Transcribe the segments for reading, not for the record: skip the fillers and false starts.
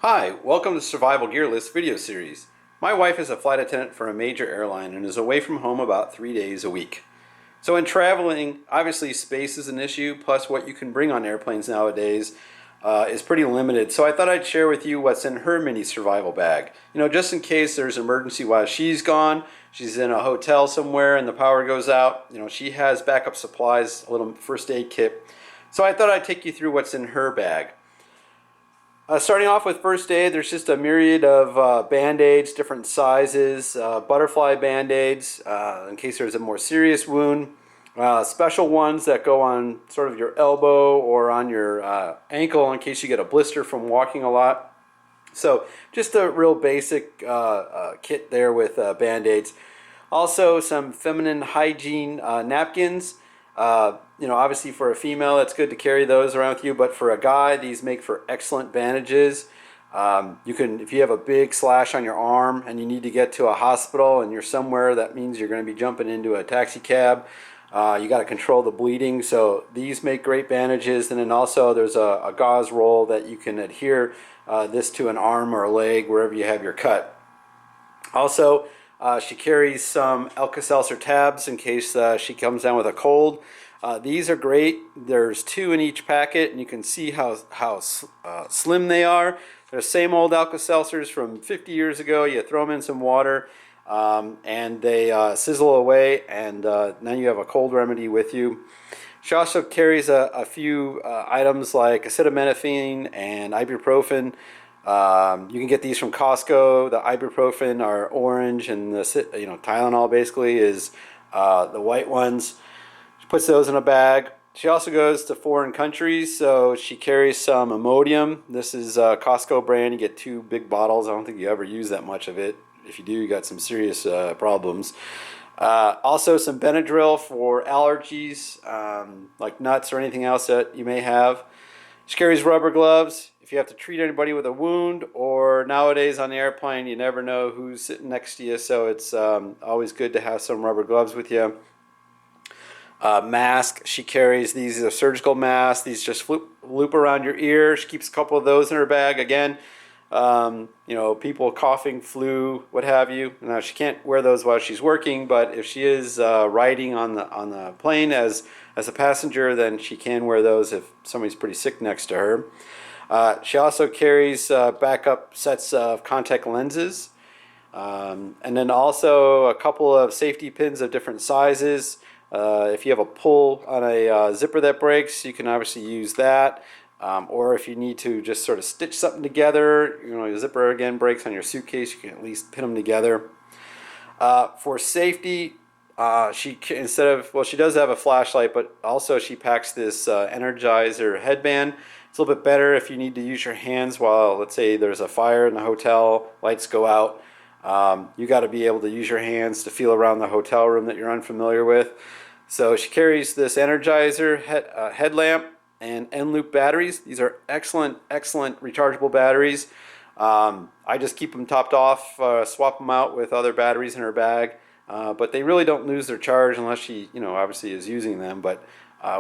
Hi, welcome to Survival Gear List video series. My wife is a flight attendant for a major airline and is away from home about 3 days a week. So in traveling, obviously space is an issue, plus what you can bring on airplanes nowadays is pretty limited. So I thought I'd share with you what's in her mini survival bag. You know, just in case there's an emergency while she's gone, she's in a hotel somewhere and the power goes out, you know, she has backup supplies, a little first aid kit. So I thought I'd take you through what's in her bag. Starting off with first aid, there's just a myriad of band-aids, different sizes, butterfly band-aids in case there's a more serious wound, special ones that go on sort of your elbow or on your ankle in case you get a blister from walking a lot. So just a real basic kit there with band-aids. Also some feminine hygiene napkins. You know, obviously for a female, it's good to carry those around with you, but for a guy, these make for excellent bandages. You can, if you have a big slash on your arm and you need to get to a hospital and you're somewhere, that means you're going to be jumping into a taxi cab. You got to control the bleeding, so these make great bandages. And then also there's a gauze roll that you can adhere this to an arm or a leg wherever you have your cut. Also, she carries some Alka-Seltzer Tabs in case she comes down with a cold. These are great. There's 2 in each packet, and you can see how slim they are. They're the same old Alka-Seltzers from 50 years ago. You throw them in some water, and they sizzle away, and now you have a cold remedy with you. She also carries a few items like acetaminophen and ibuprofen. You can get these from Costco. The ibuprofen are orange, and the Tylenol basically is the white ones. She puts those in a bag. She also goes to foreign countries, so she carries some Imodium. This is Costco brand. You get 2 big bottles. I don't think you ever use that much of it. If you do, you got some serious problems. Also some Benadryl for allergies, like nuts or anything else that you may have. She carries rubber gloves if you have to treat anybody with a wound, or nowadays on the airplane you never know who's sitting next to you, so it's always good to have some rubber gloves with you. Mask, she carries these are surgical masks. These just loop around your ear. She keeps a couple of those in her bag. Again, you know, people coughing, flu, what have you. Now she can't wear those while she's working, but if she is riding on the plane as a passenger, then she can wear those if somebody's pretty sick next to her. She also carries backup sets of contact lenses, and then also a couple of safety pins of different sizes. If you have a pull on a zipper that breaks, you can obviously use that. Or if you need to just sort of stitch something together, you know, your zipper again breaks on your suitcase, you can at least pin them together. For safety, she does have a flashlight, but also she packs this Energizer Headband. It's a little bit better if you need to use your hands while, let's say, there's a fire in the hotel, lights go out. You got to be able to use your hands to feel around the hotel room that you're unfamiliar with. So she carries this Energizer headlamp and end-loop batteries. These are excellent rechargeable batteries. I just keep them topped off, swap them out with other batteries in her bag, but they really don't lose their charge unless she, you know, obviously is using them. But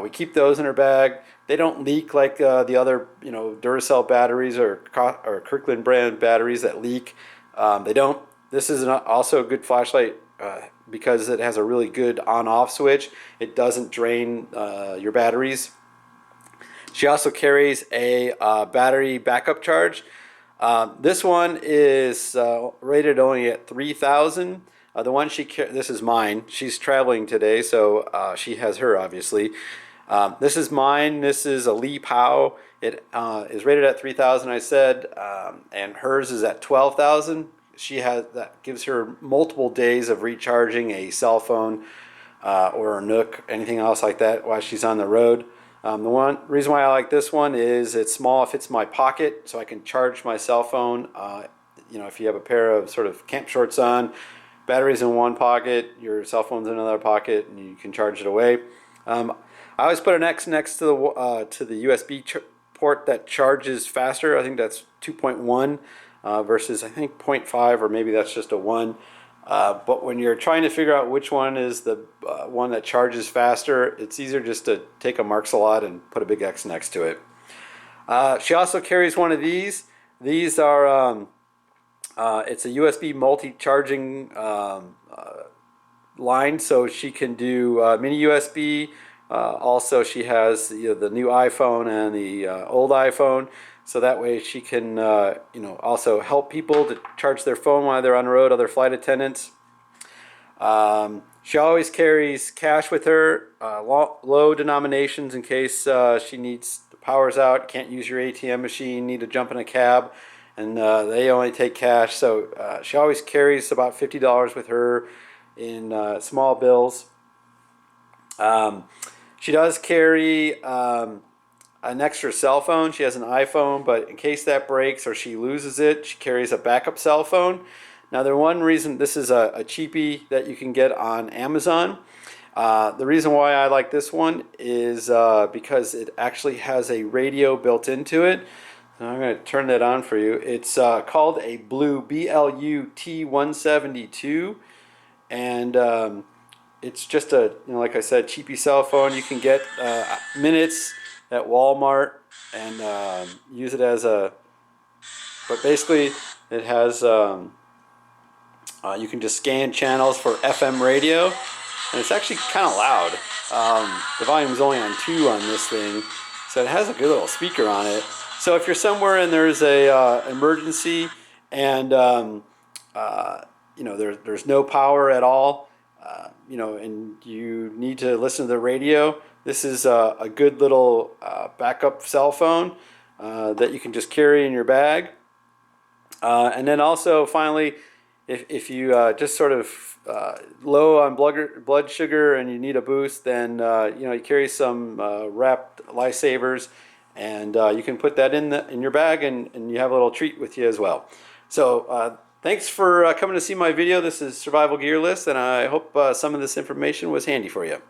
we keep those in her bag. They don't leak like the other, you know, Duracell batteries or Kirkland brand batteries that leak. They don't. This is also a good flashlight because it has a really good on-off switch. It doesn't drain your batteries. She also carries a battery backup charge. This one is rated only at 3,000. The one this is mine. She's traveling today, so she has her obviously. This is mine. This is a Lee Pow. It is rated at 3,000. I said, and hers is at 12,000. That gives her multiple days of recharging a cell phone or a Nook, anything else like that while she's on the road. The one reason why I like this one is it's small, it fits my pocket, so I can charge my cell phone. You know, if you have a pair of sort of camp shorts on, batteries in one pocket, your cell phone's in another pocket, and you can charge it away. I always put an X next to the USB port that charges faster. I think that's 2.1. Versus I think 0.5, or maybe that's just a 1. But when you're trying to figure out which one is the one that charges faster, it's easier just to take a Marks-a-Lot and put a big X next to it. She also carries one of these. These are it's a USB multi-charging line, so she can do mini USB. Also, she has the new iPhone and the old iPhone, so that way she can also help people to charge their phone while they're on the road, other flight attendants. She always carries cash with her, low denominations in case she needs the power's out, can't use your ATM machine, need to jump in a cab, and they only take cash. So she always carries about $50 with her in small bills. She does carry an extra cell phone. She has an iPhone, but in case that breaks or she loses it, she carries a backup cell phone. Now, the one reason, this is a cheapie that you can get on Amazon. The reason why I like this one is because it actually has a radio built into it. So I'm going to turn that on for you. It's called a Blue BLU-T172, and it's just a, like I said, cheapie cell phone. You can get minutes at Walmart and use it as a, but basically it has, you can just scan channels for FM radio, and it's actually kind of loud. The volume is only on 2 on this thing, so it has a good little speaker on it. So if you're somewhere and there's a emergency and there's no power at all, and you need to listen to the radio, this is a good little backup cell phone that you can just carry in your bag. And then also, finally, if you just sort of low on blood sugar and you need a boost, then you carry some wrapped lifesavers, and you can put that in your bag, and you have a little treat with you as well. So thanks for coming to see my video. This is Survival Gear List, and I hope some of this information was handy for you.